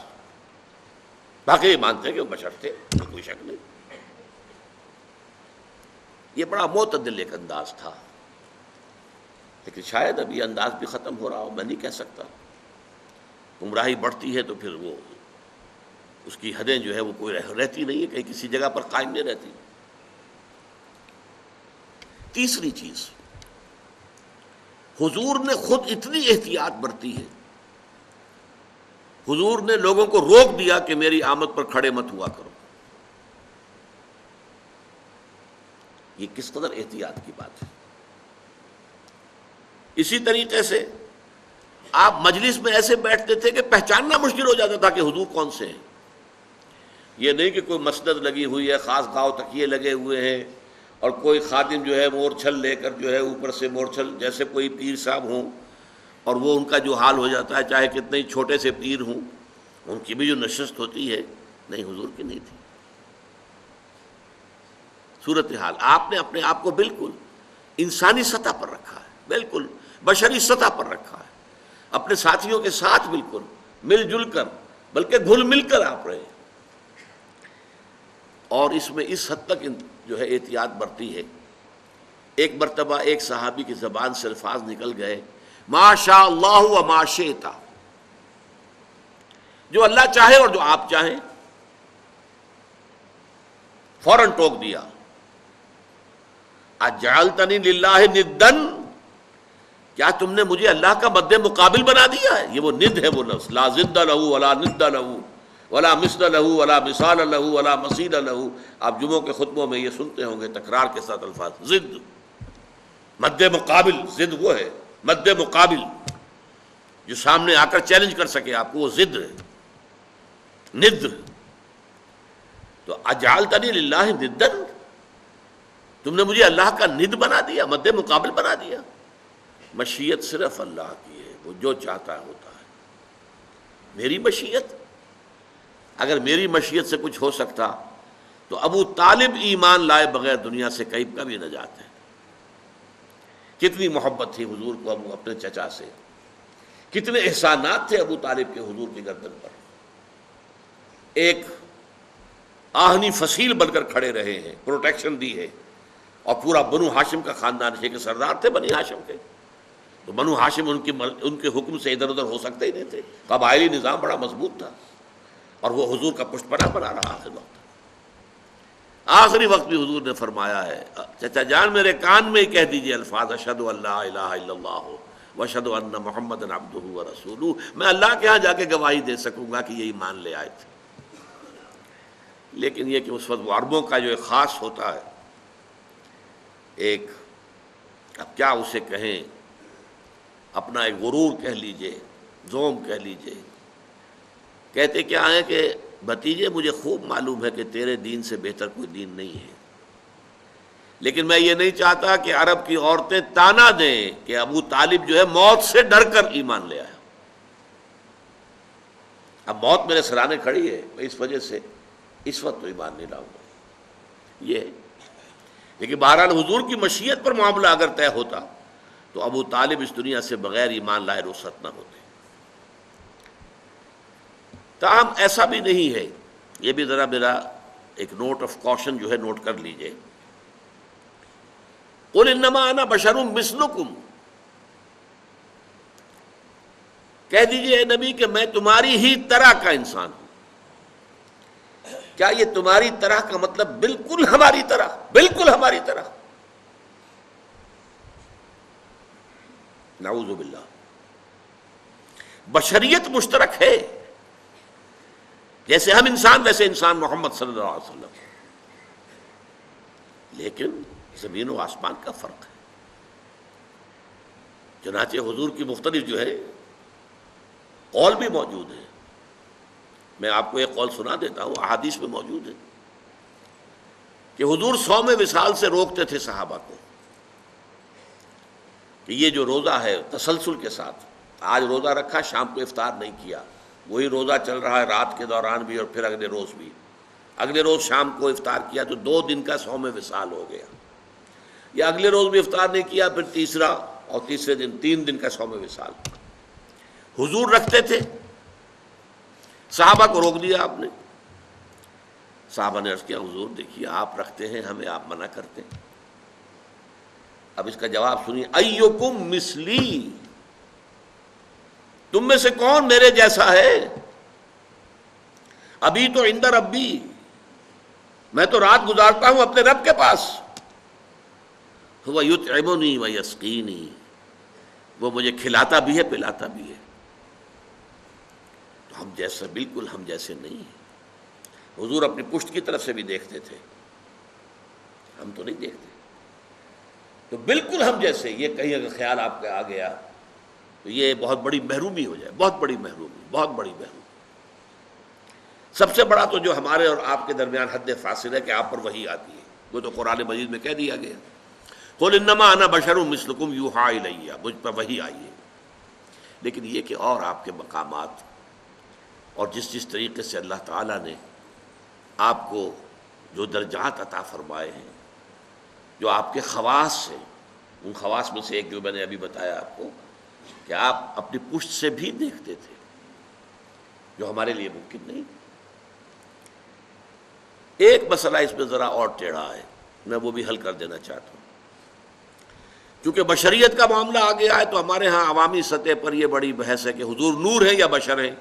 باقی یہ مانتے ہیں کہ وہ بشر تھے، کوئی شک نہیں۔ یہ بڑا معتدل ایک انداز تھا، لیکن شاید اب یہ انداز بھی ختم ہو رہا ہو، میں نہیں کہہ سکتا۔ گمراہی بڑھتی ہے تو پھر وہ اس کی حدیں جو ہے وہ کوئی رہتی نہیں ہے، کہیں کسی جگہ پر قائم نہیں رہتی۔ تیسری چیز، حضور نے خود اتنی احتیاط برتی ہے، حضور نے لوگوں کو روک دیا کہ میری آمد پر کھڑے مت ہوا کرو۔ یہ کس قدر احتیاط کی بات ہے۔ اسی طریقے سے آپ مجلس میں ایسے بیٹھتے تھے کہ پہچاننا مشکل ہو جاتا تھا کہ حضور کون سے ہیں. یہ نہیں کہ کوئی مسند لگی ہوئی ہے، خاص گاؤ تکیے لگے ہوئے ہیں، اور کوئی خادم جو ہے مورچھل لے کر جو ہے اوپر سے مورچھل، جیسے کوئی پیر صاحب ہوں اور وہ ان کا جو حال ہو جاتا ہے چاہے کتنے ہی چھوٹے سے پیر ہوں، ان کی بھی جو نشست ہوتی ہے، نہیں، حضور کی نہیں تھی. صورتحال آپ نے اپنے آپ کو بالکل انسانی سطح پر رکھا ہے، بالکل بشری سطح پر رکھا ہے، اپنے ساتھیوں کے ساتھ بالکل مل جل کر، بلکہ گھل مل کر آپ رہے. اور اس میں اس حد تک جو ہے احتیاط برتی ہے. ایک مرتبہ ایک صحابی کی زبان سے الفاظ نکل گئے، ما شاء اللہ و ما شئت، جو اللہ چاہے اور جو آپ چاہیں. فوراً ٹوک دیا، اجعلتنی للہ ندن، کیا تم نے مجھے اللہ کا مد مقابل بنا دیا ہے؟ یہ وہ ند ہے، وہ لفظ لا ضد لہ ولا ند لہ ولا مثل لہ ولا مثال لہ ولا مثیل لہ. آپ جمعوں کے خطبوں میں یہ سنتے ہوں گے تکرار کے ساتھ الفاظ ضد، مد مقابل. ضد وہ ہے مد مقابل جو سامنے آ کر چیلنج کر سکے آپ کو، وہ ضد ہے، ند. تو اجعلتنی للہ ندن، تم نے مجھے اللہ کا ند بنا دیا، مد مقابل بنا دیا. مشیت صرف اللہ کی ہے، وہ جو چاہتا ہے ہوتا ہے. میری مشیت، اگر میری مشیت سے کچھ ہو سکتا تو ابو طالب ایمان لائے بغیر دنیا سے کبھی نہ جاتے. کتنی محبت تھی حضور کو ابو اپنے چچا سے، کتنے احسانات تھے ابو طالب کے حضور کی گردن پر. ایک آہنی فصیل بن کر کھڑے رہے ہیں، پروٹیکشن دی ہے. اور پورا بنو ہاشم کا خاندان ہے کہ سردار تھے بنی ہاشم کے، تو بنو ہاشم ان کے حکم سے ادھر ادھر ہو سکتے ہی نہیں تھے. قبائلی نظام بڑا مضبوط تھا، اور وہ حضور کا پشت پناہ بنا رہا آخر وقت. آخری وقت بھی حضور نے فرمایا ہے، چچا جان میرے کان میں ہی کہہ دیجئے الفاظ اشہد ان لا الہ الا اللہ واشہد ان محمد عبدہ ورسولہ، میں اللہ کے ہاں جا کے گواہی دے سکوں گا کہ یہ ایمان لے آئے تھے. لیکن یہ کہ اس وقت وہ عربوں کا جو ایک خاص ہوتا ہے، ایک اب کیا اسے کہیں، اپنا ایک غرور کہہ لیجئے، ذوم کہہ لیجئے. کہتے کیا ہیں کہ بھتیجے مجھے خوب معلوم ہے کہ تیرے دین سے بہتر کوئی دین نہیں ہے، لیکن میں یہ نہیں چاہتا کہ عرب کی عورتیں تانا دیں کہ ابو طالب جو ہے موت سے ڈر کر ایمان لے آیا. اب موت میرے سرانے کھڑی ہے، میں اس وجہ سے اس وقت تو ایمان نہیں لاؤں گا. یہ لیکن بہرحال حضور کی مشیت پر معاملہ اگر طے ہوتا تو ابو طالب اس دنیا سے بغیر ایمان لائے رخصت نہ ہوتے. تاہم ایسا بھی نہیں ہے، یہ بھی ذرا میرا ایک نوٹ آف کوشن جو ہے نوٹ کر لیجئے. قل انما انا بشر مثلکم، کہہ دیجئے اے نبی کہ میں تمہاری ہی طرح کا انسان ہوں. کیا یہ تمہاری طرح کا مطلب بالکل ہماری طرح؟ بالکل ہماری طرح؟ نعوذ باللہ. بشریت مشترک ہے، جیسے ہم انسان ویسے انسان محمد صلی اللہ علیہ وسلم، لیکن زمین و آسمان کا فرق ہے. چنانچہ حضور کی مختلف جو ہے قول بھی موجود ہے. میں آپ کو ایک قول سنا دیتا ہوں، احادیث میں موجود ہے کہ حضور صوم وصال سے روکتے تھے صحابہ کو کہ یہ جو روزہ ہے تسلسل کے ساتھ، آج روزہ رکھا شام کو افطار نہیں کیا، وہی روزہ چل رہا ہے رات کے دوران بھی اور پھر اگلے روز بھی، اگلے روز شام کو افطار کیا تو 2 دن کا صوم وصال ہو گیا، یا اگلے روز بھی افطار نہیں کیا پھر تیسرا اور تیسرے دن 3 دن کا صوم وصال. حضور رکھتے تھے، صحابہ کو روک دیا آپ نے. صحابہ نے عرض کیا حضور دیکھیے آپ رکھتے ہیں، ہمیں آپ منع کرتے ہیں. اب اس کا جواب سنیے، ایکم مثلی، تم میں سے کون میرے جیسا ہے؟ ابھی تو عند ربی، میں تو رات گزارتا ہوں اپنے رب کے پاس. هو یطعمنی و یسقینی، وہ مجھے کھلاتا بھی ہے پلاتا بھی ہے. تو ہم جیسا بالکل ہم جیسے نہیں ہیں. حضور اپنی پشت کی طرف سے بھی دیکھتے تھے، ہم تو نہیں دیکھتے. تو بالکل ہم جیسے یہ کہیں اگر خیال آپ کا آ گیا تو یہ بہت بڑی محرومی ہو جائے، بہت بڑی محرومی، بہت بڑی محرومی۔ سب سے بڑا تو جو ہمارے اور آپ کے درمیان حد فاصل ہے کہ آپ پر وحی آتی ہے، وہ تو قرآن مجید میں کہہ دیا گیا، قل انما انا بشر مثلکم یوحی الی، مجھ پر وحی آئی ہے۔ لیکن یہ کہ اور آپ کے مقامات اور جس طریقے سے اللہ تعالیٰ نے آپ کو جو درجات عطا فرمائے ہیں، جو آپ کے خواص ہیں، ان خواص میں سے ایک جو میں نے ابھی بتایا آپ کو کہ آپ اپنی پشت سے بھی دیکھتے تھے، جو ہمارے لیے ممکن نہیں۔ ایک مسئلہ اس میں ذرا اور ٹیڑھا ہے، میں وہ بھی حل کر دینا چاہتا ہوں۔ چونکہ بشریت کا معاملہ آ گیا ہے تو ہمارے ہاں عوامی سطح پر یہ بڑی بحث ہے کہ حضور نور ہیں یا بشر ہیں۔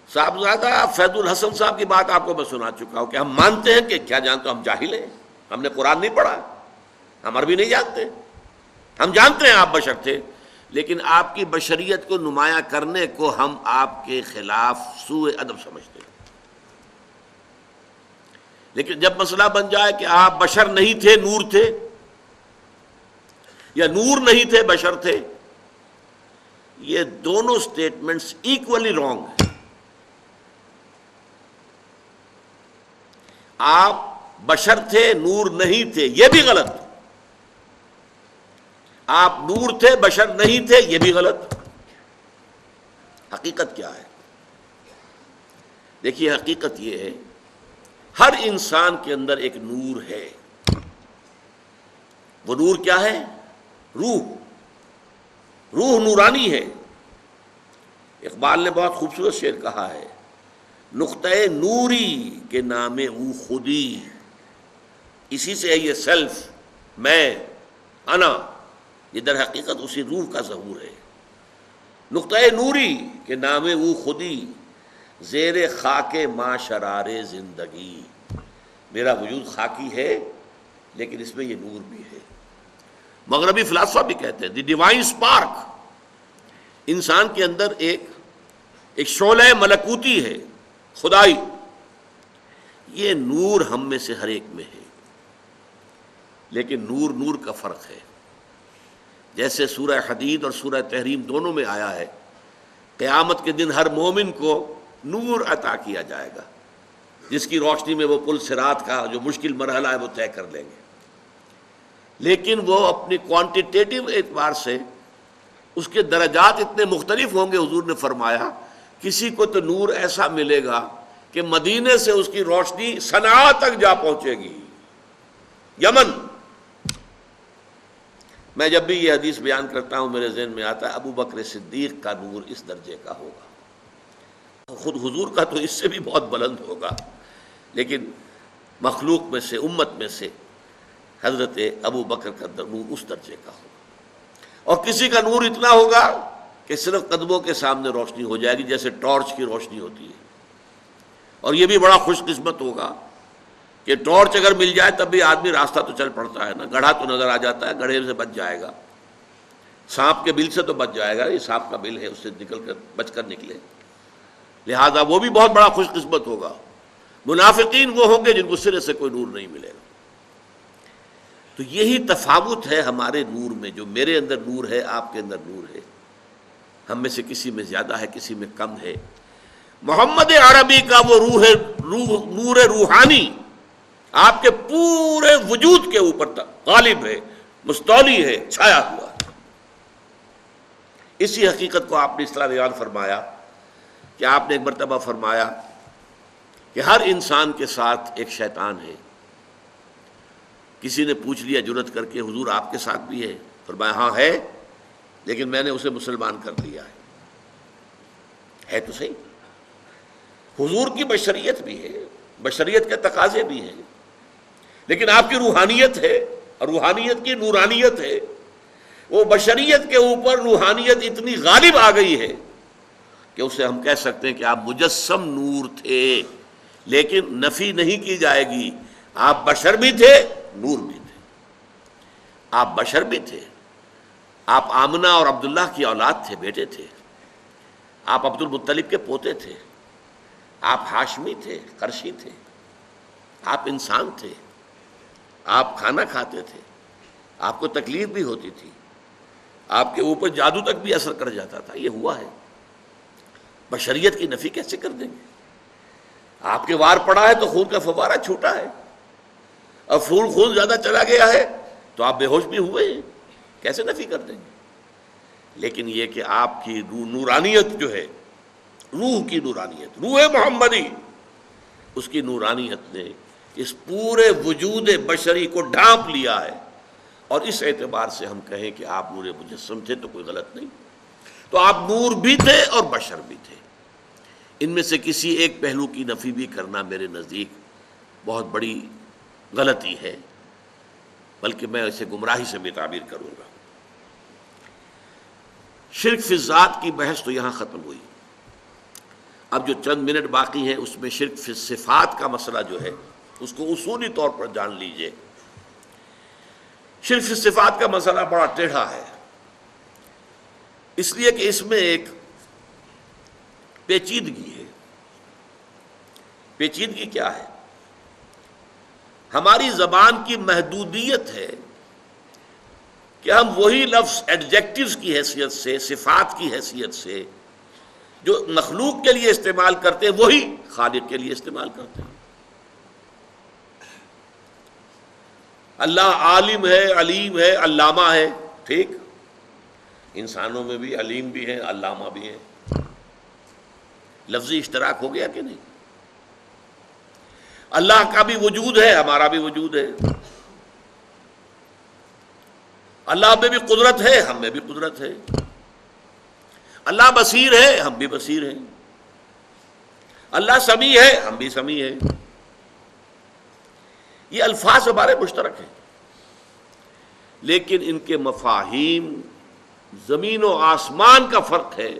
صاحبزادہ فیض الحسن صاحب کی بات آپ کو میں سنا چکا ہوں کہ ہم مانتے ہیں کہ کیا جانتے ہم جاہل ہیں، ہم نے قرآن نہیں پڑھا، ہم عربی نہیں جانتے، ہم جانتے ہیں آپ بشر تھے، لیکن آپ کی بشریت کو نمایاں کرنے کو ہم آپ کے خلاف سوء ادب سمجھتے ہیں۔ لیکن جب مسئلہ بن جائے کہ آپ بشر نہیں تھے نور تھے، یا نور نہیں تھے بشر تھے، یہ دونوں سٹیٹمنٹس ایکولی رانگ ہیں۔ آپ بشر تھے نور نہیں تھے یہ بھی غلط، آپ نور تھے بشر نہیں تھے یہ بھی غلط۔ حقیقت کیا ہے؟ دیکھیے حقیقت یہ ہے، ہر انسان کے اندر ایک نور ہے۔ وہ نور کیا ہے؟ روح نورانی ہے۔ اقبال نے بہت خوبصورت شعر کہا ہے، نقطۂ نوری کے نام او خودی، اسی سے ہے یہ سیلف، میں، انا، یہ در حقیقت اسی روح کا ظہور ہے۔ نقطۂ نوری کے نام او خودی، زیر خاک ما شرار زندگی، میرا وجود خاکی ہے لیکن اس میں یہ نور بھی ہے۔ مغربی فلاسفہ بھی کہتے ہیں دی ڈیوائن اسپارک، انسان کے اندر ایک شعلہ ملکوتی ہے، خدائی، یہ نور ہم میں سے ہر ایک میں ہے۔ لیکن نور کا فرق ہے، جیسے سورہ حدید اور سورہ تحریم دونوں میں آیا ہے، قیامت کے دن ہر مومن کو نور عطا کیا جائے گا، جس کی روشنی میں وہ پل صراط کا جو مشکل مرحلہ ہے وہ طے کر لیں گے۔ لیکن وہ اپنی کوانٹیٹیو اعتبار سے اس کے درجات اتنے مختلف ہوں گے، حضور نے فرمایا کسی کو تو نور ایسا ملے گا کہ مدینے سے اس کی روشنی صنعاء تک جا پہنچے گی، یمن۔ میں جب بھی یہ حدیث بیان کرتا ہوں میرے ذہن میں آتا ہے ابو بکر صدیق کا نور اس درجے کا ہوگا، خود حضور کا تو اس سے بھی بہت بلند ہوگا، لیکن مخلوق میں سے، امت میں سے حضرت ابو بکر کا نور اس درجے کا ہوگا۔ اور کسی کا نور اتنا ہوگا کہ صرف قدموں کے سامنے روشنی ہو جائے گی، جیسے ٹارچ کی روشنی ہوتی ہے۔ اور یہ بھی بڑا خوش قسمت ہوگا کہ ٹارچ اگر مل جائے تب بھی آدمی راستہ تو چل پڑتا ہے نا، گڑھا تو نظر آ جاتا ہے، گڑھے سے بچ جائے گا، سانپ کے بل سے تو بچ جائے گا، یہ سانپ کا بل ہے اس سے بچ کر نکلے، لہذا وہ بھی بہت بڑا خوش قسمت ہوگا۔ منافقین وہ ہوں گے جن کو سرے سے کوئی نور نہیں ملے گا۔ تو یہی تفاوت ہے ہمارے نور میں، جو میرے اندر نور ہے آپ کے اندر نور ہے، ہم میں سے کسی میں زیادہ ہے کسی میں کم ہے۔ محمد عربی کا وہ نور روحانی آپ کے پورے وجود کے اوپر غالب ہے، مستولی ہے، چھایا ہوا ہے۔ اسی حقیقت کو آپ نے اس طرح بیان فرمایا کہ آپ نے ایک مرتبہ فرمایا کہ ہر انسان کے ساتھ ایک شیطان ہے۔ کسی نے پوچھ لیا جرت کر کے حضور آپ کے ساتھ بھی ہے؟ فرمایا ہاں ہے، لیکن میں نے اسے مسلمان کر دیا ہے تو صحیح۔ حضور کی بشریت بھی ہے، بشریت کے تقاضے بھی ہیں، لیکن آپ کی روحانیت ہے، اور روحانیت کی نورانیت ہے، وہ بشریت کے اوپر روحانیت اتنی غالب آ گئی ہے کہ اسے ہم کہہ سکتے ہیں کہ آپ مجسم نور تھے، لیکن نفی نہیں کی جائے گی، آپ بشر بھی تھے نور بھی تھے۔ آپ بشر بھی تھے، آپ آمنہ اور عبداللہ کی اولاد تھے، بیٹے تھے، آپ عبد المطلب کے پوتے تھے، آپ ہاشمی تھے، قرشی تھے، آپ انسان تھے، آپ کھانا کھاتے تھے، آپ کو تکلیف بھی ہوتی تھی، آپ کے اوپر جادو تک بھی اثر کر جاتا تھا، یہ ہوا ہے۔ بشریت کی نفی کیسے کر دیں گے؟ آپ کے وار پڑا ہے تو خون کا فوارہ چھوٹا ہے، اور خون زیادہ چلا گیا ہے تو آپ بے ہوش بھی ہوئے ہیں، کیسے نفی کر دیں گے؟ لیکن یہ کہ آپ کی نورانیت جو ہے، روح کی نورانیت، روح محمدی، اس کی نورانیت نے اس پورے وجود بشری کو ڈھانپ لیا ہے، اور اس اعتبار سے ہم کہیں کہ آپ نور مجسم تھے تو کوئی غلط نہیں۔ تو آپ نور بھی تھے اور بشر بھی تھے، ان میں سے کسی ایک پہلو کی نفی بھی کرنا میرے نزدیک بہت بڑی غلطی ہے، بلکہ میں اسے گمراہی سے بھی تعبیر کروں گا۔ شرک فی الذات کی بحث تو یہاں ختم ہوئی، اب جو چند منٹ باقی ہیں اس میں شرک فی الصفات کا مسئلہ جو ہے اس کو اصولی طور پر جان لیجئے۔ شرک فی الصفات کا مسئلہ بڑا ٹیڑھا ہے، اس لیے کہ اس میں ایک پیچیدگی ہے۔ پیچیدگی کیا ہے؟ ہماری زبان کی محدودیت ہے کہ ہم وہی لفظ ایڈجیکٹیوز کی حیثیت سے، صفات کی حیثیت سے جو مخلوق کے لیے استعمال کرتے ہیں وہی خالق کے لیے استعمال کرتے ہیں۔ اللہ عالم ہے، علیم ہے، علامہ ہے، ٹھیک، انسانوں میں بھی علیم بھی ہیں، علامہ بھی ہیں، لفظی اشتراک ہو گیا کہ نہیں؟ اللہ کا بھی وجود ہے، ہمارا بھی وجود ہے، اللہ میں بھی قدرت ہے، ہم میں بھی قدرت ہے، اللہ بصیر ہے، ہم بھی بصیر ہیں، اللہ سمیع ہے، ہم بھی سمیع ہیں۔ یہ الفاظ ہمارے مشترک ہیں، لیکن ان کے مفاہیم زمین و آسمان کا فرق ہے۔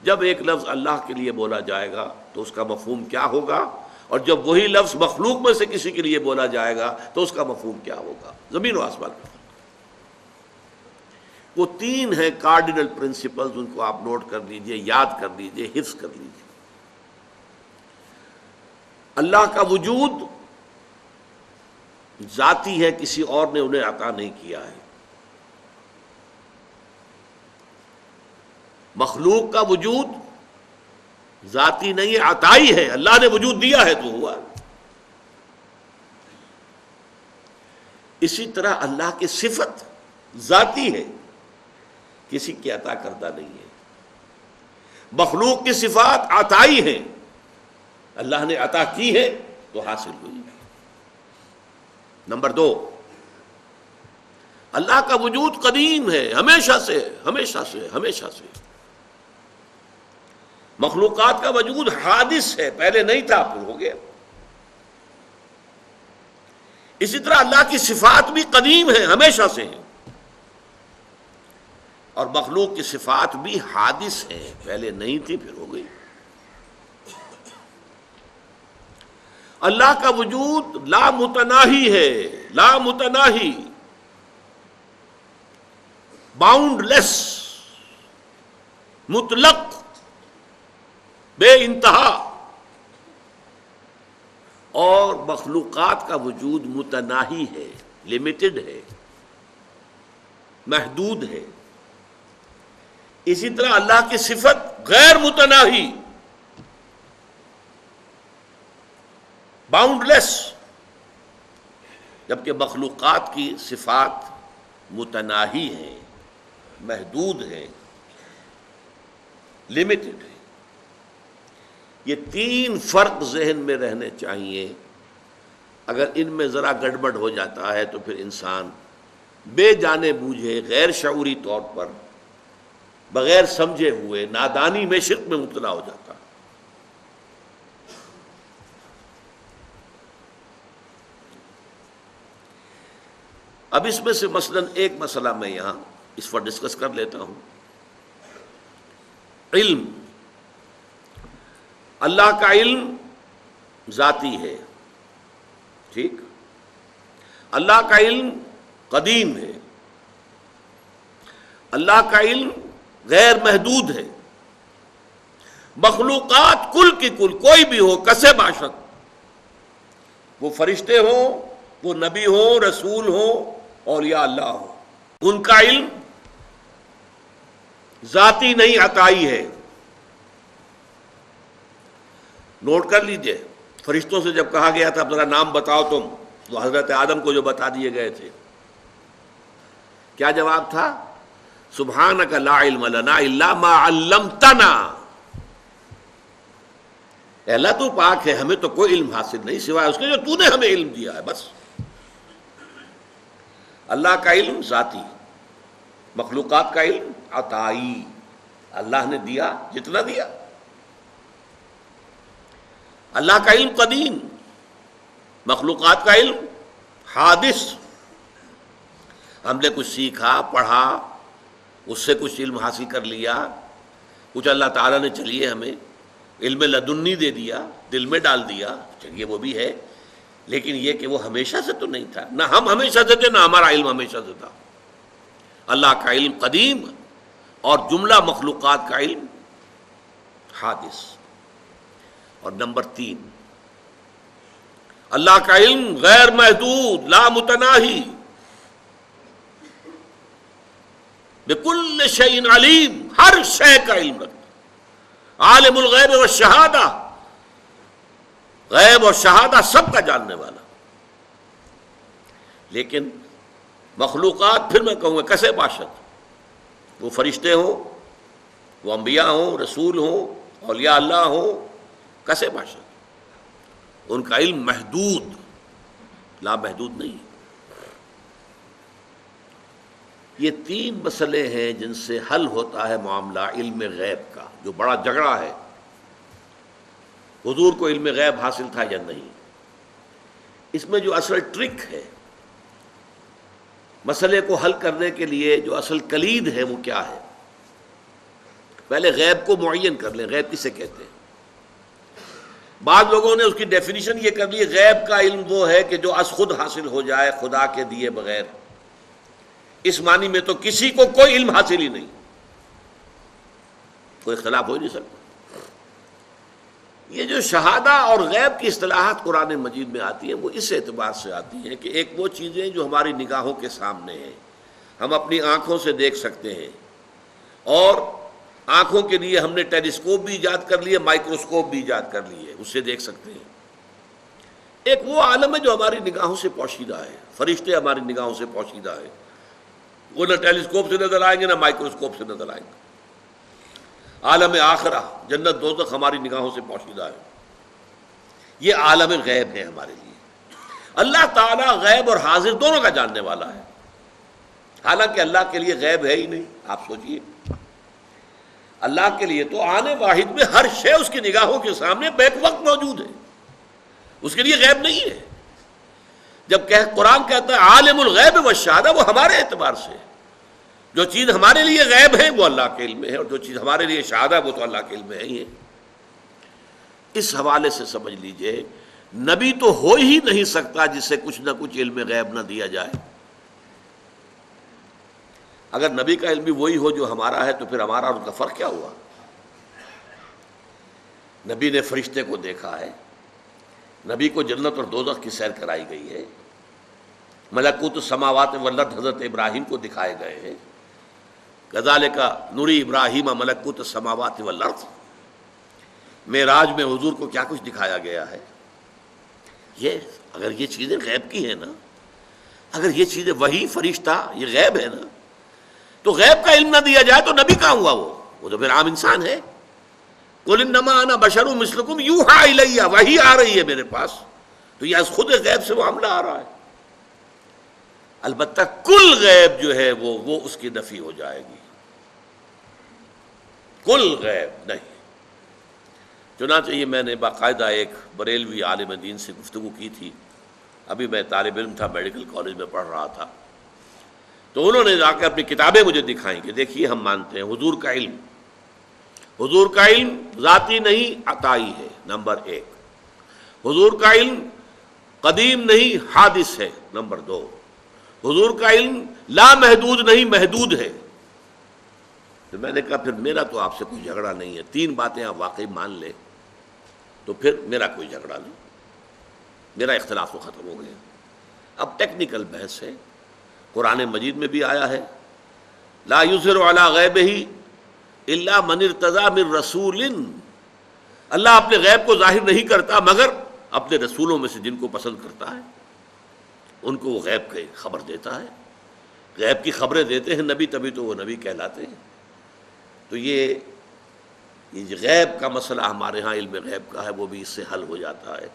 جب ایک لفظ اللہ کے لیے بولا جائے گا تو اس کا مفہوم کیا ہوگا، اور جب وہی لفظ مخلوق میں سے کسی کے لیے بولا جائے گا تو اس کا مفہوم کیا ہوگا، زمین و آسمان کا فرق۔ وہ تین ہیں کارڈینل پرنسپلز، ان کو آپ نوٹ کر لیجئے، یاد کر لیجئے، حفظ کر لیجئے۔ اللہ کا وجود ذاتی ہے، کسی اور نے انہیں عطا نہیں کیا ہے۔ مخلوق کا وجود ذاتی نہیں ہے، عطائی ہے، اللہ نے وجود دیا ہے تو ہوا۔ اسی طرح اللہ کی صفت ذاتی ہے، کسی کی عطا کردہ نہیں ہے۔ مخلوق کی صفات عطائی ہیں، اللہ نے عطا کی ہے تو حاصل ہوئی۔ نمبر دو، اللہ کا وجود قدیم ہے، ہمیشہ سے ہمیشہ سے ہمیشہ سے۔ مخلوقات کا وجود حادث ہے، پہلے نہیں تھا پھر ہو گیا۔ اسی طرح اللہ کی صفات بھی قدیم ہیں، ہمیشہ سے ہیں، اور مخلوق کی صفات بھی حادث ہیں، پہلے نہیں تھی پھر ہو گئی۔ اللہ کا وجود لا متناہی ہے، لا متناہی، باؤنڈ لیس، مطلق، بے انتہا، اور مخلوقات کا وجود متناہی ہے، لمیٹڈ ہے، محدود ہے۔ اسی طرح اللہ کی صفت غیر متناہی، باؤنڈ لیس، جبکہ مخلوقات کی صفات متناہی ہیں، محدود ہیں، لمیٹڈ ہیں۔ یہ تین فرق ذہن میں رہنے چاہیے، اگر ان میں ذرا گڑبڑ ہو جاتا ہے تو پھر انسان بے جانے بوجھے، غیر شعوری طور پر، بغیر سمجھے ہوئے نادانی میں شرک میں مبتلا ہو جاتا ہے۔ اب اس میں سے مثلاً ایک مسئلہ میں یہاں اس پر ڈسکس کر لیتا ہوں۔ علم، اللہ کا علم ذاتی ہے، ٹھیک، اللہ کا علم قدیم ہے، اللہ کا علم غیر محدود ہے۔ مخلوقات کل کی کل، کوئی بھی ہو، کسے باشد، وہ فرشتے ہوں وہ نبی ہوں، رسول ہوں، اولیاء اللہ ہوں، ان کا علم ذاتی نہیں عطائی ہے۔ نوٹ کر لیجئے، فرشتوں سے جب کہا گیا تھا ذرا نام بتاؤ تم، وہ حضرت آدم کو جو بتا دیے گئے تھے، کیا جواب تھا؟ سبحانک لا علم لنا الا ما علمتنا، اے اللہ تو پاک ہے، ہمیں تو کوئی علم حاصل نہیں سوائے اس کے جو تو نے ہمیں علم دیا ہے، بس۔ اللہ کا علم ذاتی، مخلوقات کا علم عطائی، اللہ نے دیا جتنا دیا۔ اللہ کا علم قدیم، مخلوقات کا علم حادث، ہم نے کچھ سیکھا، پڑھا، اس سے کچھ علم حاصل کر لیا، کچھ اللہ تعالیٰ نے چلیے ہمیں علم لدنی دے دیا، دل میں ڈال دیا، چلیے وہ بھی ہے، لیکن یہ کہ وہ ہمیشہ سے تو نہیں تھا، نہ ہم ہمیشہ سے تھے، نہ ہمارا علم ہمیشہ سے تھا۔ اللہ کا علم قدیم اور جملہ مخلوقات کا علم حادث۔ اور نمبر 3، اللہ کا علم غیر محدود، لا متناہی، بکل شیء علیم، ہر شے کا علم رکھتا، عالم الغیب والشہادہ، غیب اور شہادہ سب کا جاننے والا۔ لیکن مخلوقات، پھر میں کہوں گا کسے باشد، وہ فرشتے ہوں، وہ انبیاء ہوں، رسول ہوں، اولیاء اللہ ہوں، کسے باشد، ان کا علم محدود، لا محدود نہیں۔ یہ 3 مسئلے ہیں جن سے حل ہوتا ہے معاملہ علم غیب کا، جو بڑا جھگڑا ہے، حضور کو علم غیب حاصل تھا یا نہیں۔ اس میں جو اصل ٹرک ہے، مسئلے کو حل کرنے کے لیے جو اصل کلید ہے وہ کیا ہے؟ پہلے غیب کو معین کر لیں، غیب کسے کہتے ہیں؟ بعض لوگوں نے اس کی ڈیفینیشن یہ کر لی، غیب کا علم وہ ہے کہ جو از خود حاصل ہو جائے خدا کے دیے بغیر۔ اس معنی میں تو کسی کو کوئی علم حاصل ہی نہیں، کوئی اختلاف ہو نہیں سکتا۔ یہ جو شہادہ اور غیب کی اصطلاحات قرآن مجید میں آتی ہیں، وہ اس اعتبار سے آتی ہیں کہ ایک وہ چیزیں جو ہماری نگاہوں کے سامنے ہیں، ہم اپنی آنکھوں سے دیکھ سکتے ہیں، اور آنکھوں کے لیے ہم نے ٹیلیسکوپ بھی ایجاد کر لیے، مائکروسکوپ بھی ایجاد کر لیے، اس سے دیکھ سکتے ہیں۔ ایک وہ عالم ہے جو ہماری نگاہوں سے پوشیدہ ہے، فرشتے ہماری نگاہوں سے پوشیدہ ہے، وہ نہ ٹیلیسکوپ سے نظر آئیں گے نہ مائکروسکوپ سے نظر آئیں گے۔ عالم آخرہ، جنت دوزخ ہماری نگاہوں سے پوشیدہ ہے۔ یہ عالم غیب ہے ہمارے لیے۔ اللہ تعالیٰ غیب اور حاضر دونوں کا جاننے والا ہے، حالانکہ اللہ کے لیے غیب ہے ہی نہیں۔ آپ سوچئے، اللہ کے لیے تو آنے واحد میں ہر شے اس کی نگاہوں کے سامنے بیک وقت موجود ہے، اس کے لیے غیب نہیں ہے۔ جب قرآن کہتا ہے عالم الغیب والشہادہ، وہ ہمارے اعتبار سے جو چیز ہمارے لیے غیب ہے وہ اللہ کے علم میں ہے، اور جو چیز ہمارے لیے شہادہ ہے وہ تو اللہ کے علم میں ہی ہے۔ اس حوالے سے سمجھ لیجئے، نبی تو ہو ہی نہیں سکتا جسے کچھ نہ کچھ علم غیب نہ دیا جائے۔ اگر نبی کا علم بھی وہی ہو جو ہمارا ہے تو پھر ہمارا اور ان کا فرق کیا ہوا؟ نبی نے فرشتے کو دیکھا ہے، نبی کو جنت اور دوزخ کی سیر کرائی گئی ہے، ملکوت السماوات والارض حضرت ابراہیم کو دکھائے گئے ہیں، کذالک نری ابراہیم ملکوت السماوات والارض۔ معراج میں حضور کو کیا کچھ دکھایا گیا ہے۔ یہ اگر یہ چیزیں غیب کی ہیں نا، اگر یہ چیزیں وحی فرشتہ یہ غیب ہے نا، تو غیب کا علم نہ دیا جائے تو نبی کہاں ہوا؟ وہ تو پھر عام انسان ہے۔ قل انما انا بشر مثلکم یوحی الی، وحی آ رہی ہے میرے پاس، تو یہ از خود غیب سے معاملہ آ رہا ہے۔ البتہ کل غیب جو ہے وہ اس کی نفی ہو جائے گی، کل غیب نہیں۔ چنانچہ یہ میں نے باقاعدہ ایک بریلوی عالم دین سے گفتگو کی تھی، ابھی میں طالب علم تھا، میڈیکل کالج میں پڑھ رہا تھا، تو انہوں نے جا کے اپنی کتابیں مجھے دکھائیں کہ دیکھیے ہم مانتے ہیں حضور کا علم ذاتی نہیں عطائی ہے، نمبر 1۔ حضور کا علم قدیم نہیں حادث ہے، نمبر 2۔ حضور کا علم لا محدود نہیں محدود ہے۔ تو میں نے کہا پھر میرا تو آپ سے کوئی جھگڑا نہیں ہے، 3 باتیں آپ واقعی مان لیں تو پھر میرا کوئی جھگڑا نہیں، میرا اختلاف تو ختم ہو گیا۔ اب ٹیکنیکل بحث ہے، قرآن مجید میں بھی آیا ہے لا یظہر علی غیبہ الا من ارتضی من رسول، اللہ اپنے غیب کو ظاہر نہیں کرتا مگر اپنے رسولوں میں سے جن کو پسند کرتا ہے ان کو وہ غیب کی خبر دیتا ہے، غیب کی خبریں دیتے ہیں نبی، تبھی تو وہ نبی کہلاتے ہیں۔ تو یہ غیب کا مسئلہ ہمارے ہاں علم غیب کا ہے، وہ بھی اس سے حل ہو جاتا ہے۔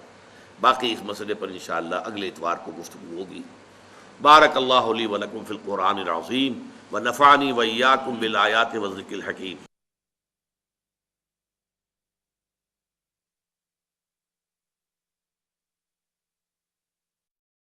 باقی اس مسئلے پر انشاءاللہ اگلے اتوار کو گفتگو ہوگی۔ بارک اللہ لی ولکم فی القرآن العظیم ونفعنی وإیاکم بالآیات والذکر الحکیم۔